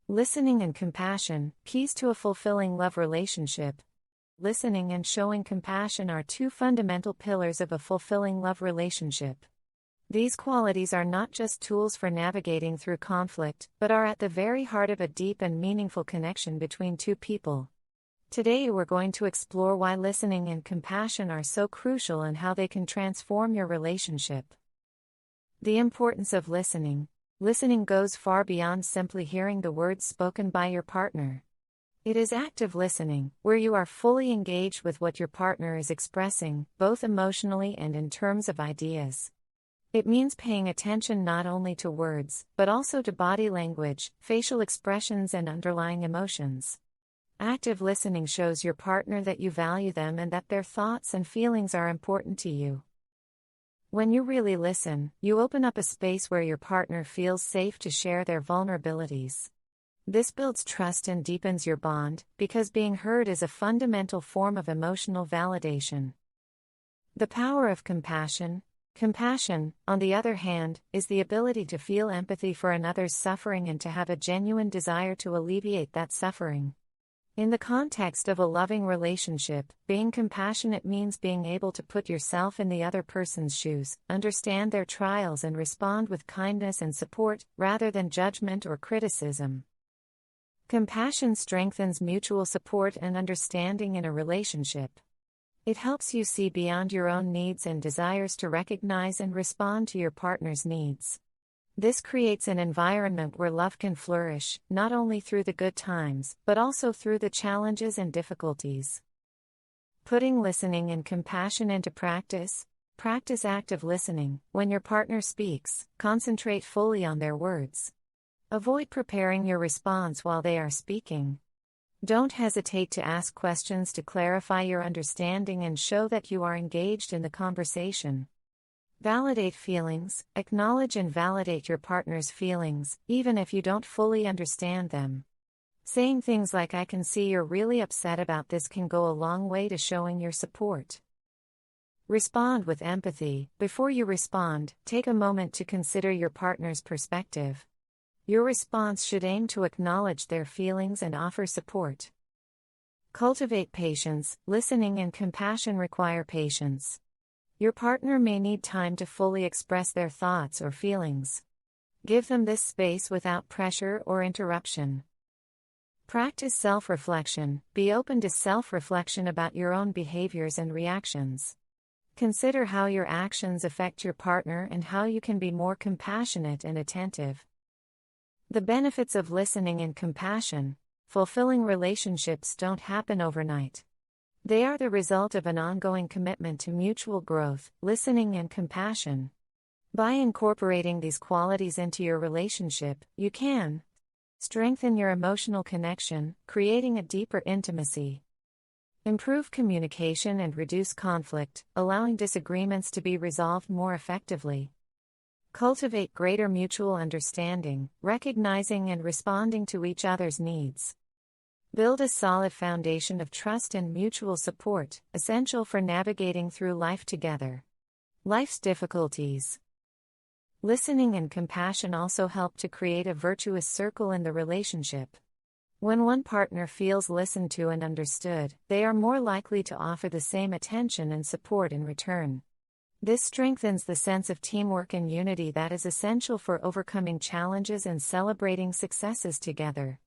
Listening and compassion, keys to a fulfilling love relationship. Listening and showing compassion are two fundamental pillars of a fulfilling love relationship. These qualities are not just tools for navigating through conflict, but are at the very heart of a deep and meaningful connection between two people. Today we're going to explore why listening and compassion are so crucial and how they can transform your relationship. The importance of listening. Listening goes far beyond simply hearing the words spoken by your partner. It is active listening, where you are fully engaged with what your partner is expressing, both emotionally and in terms of ideas. It means paying attention not only to words, but also to body language, facial expressions, and underlying emotions. Active listening shows your partner that you value them and that their thoughts and feelings are important to you. When you really listen, you open up a space where your partner feels safe to share their vulnerabilities. This builds trust and deepens your bond, because being heard is a fundamental form of emotional validation. The power of compassion. Compassion, on the other hand, is the ability to feel empathy for another's suffering and to have a genuine desire to alleviate that suffering. In the context of a loving relationship, being compassionate means being able to put yourself in the other person's shoes, understand their trials, and respond with kindness and support, rather than judgment or criticism. Compassion strengthens mutual support and understanding in a relationship. It helps you see beyond your own needs and desires to recognize and respond to your partner's needs. This creates an environment where love can flourish, not only through the good times, but also through the challenges and difficulties. Putting listening and compassion into practice. Practice active listening. When your partner speaks, concentrate fully on their words. Avoid preparing your response while they are speaking. Don't hesitate to ask questions to clarify your understanding and show that you are engaged in the conversation. Validate feelings. Acknowledge and validate your partner's feelings, even if you don't fully understand them. Saying things like "I can see you're really upset about this" can go a long way to showing your support. Respond with empathy. Before you respond, take a moment to consider your partner's perspective. Your response should aim to acknowledge their feelings and offer support. Cultivate patience. Listening and compassion require patience. Your partner may need time to fully express their thoughts or feelings. Give them this space without pressure or interruption. Practice self-reflection. Be open to self-reflection about your own behaviors and reactions. Consider how your actions affect your partner and how you can be more compassionate and attentive. The benefits of listening and compassion. Fulfilling relationships don't happen overnight. They are the result of an ongoing commitment to mutual growth, listening, and compassion. By incorporating these qualities into your relationship, you can strengthen your emotional connection, creating a deeper intimacy. Improve communication and reduce conflict, allowing disagreements to be resolved more effectively. Cultivate greater mutual understanding, recognizing and responding to each other's needs. Build a solid foundation of trust and mutual support, essential for navigating through life together. Life's difficulties. Listening and compassion also help to create a virtuous circle in the relationship. When one partner feels listened to and understood, they are more likely to offer the same attention and support in return. This strengthens the sense of teamwork and unity that is essential for overcoming challenges and celebrating successes together.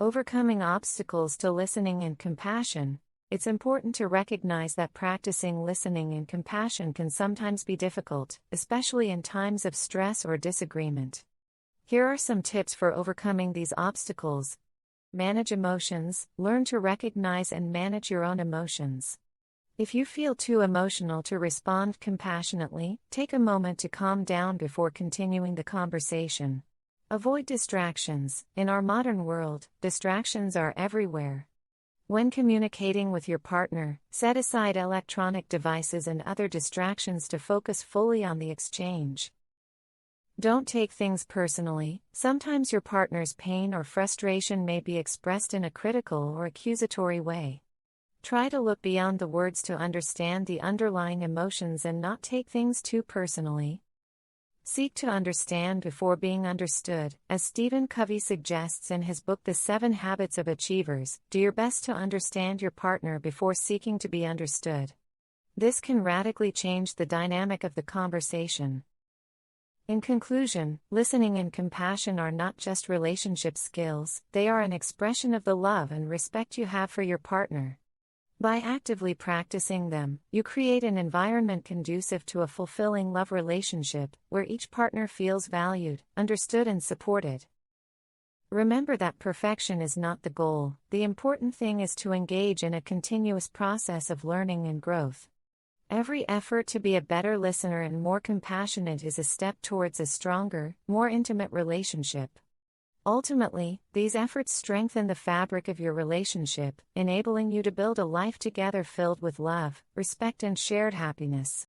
Overcoming obstacles to listening and compassion. It's important to recognize that practicing listening and compassion can sometimes be difficult, especially in times of stress or disagreement. Here are some tips for overcoming these obstacles. Manage emotions. Learn to recognize and manage your own emotions. If you feel too emotional to respond compassionately, take a moment to calm down before continuing the conversation. Avoid distractions. In our modern world, distractions are everywhere. When communicating with your partner, set aside electronic devices and other distractions to focus fully on the exchange. Don't take things personally. Sometimes your partner's pain or frustration may be expressed in a critical or accusatory way. Try to look beyond the words to understand the underlying emotions and not take things too personally. Seek to understand before being understood. As Stephen Covey suggests in his book The 7 Habits of Achievers, do your best to understand your partner before seeking to be understood. This can radically change the dynamic of the conversation. In conclusion, listening and compassion are not just relationship skills, they are an expression of the love and respect you have for your partner. By actively practicing them, you create an environment conducive to a fulfilling love relationship, where each partner feels valued, understood, and supported. Remember that perfection is not the goal. The important thing is to engage in a continuous process of learning and growth. Every effort to be a better listener and more compassionate is a step towards a stronger, more intimate relationship. Ultimately, these efforts strengthen the fabric of your relationship, enabling you to build a life together filled with love, respect, and shared happiness.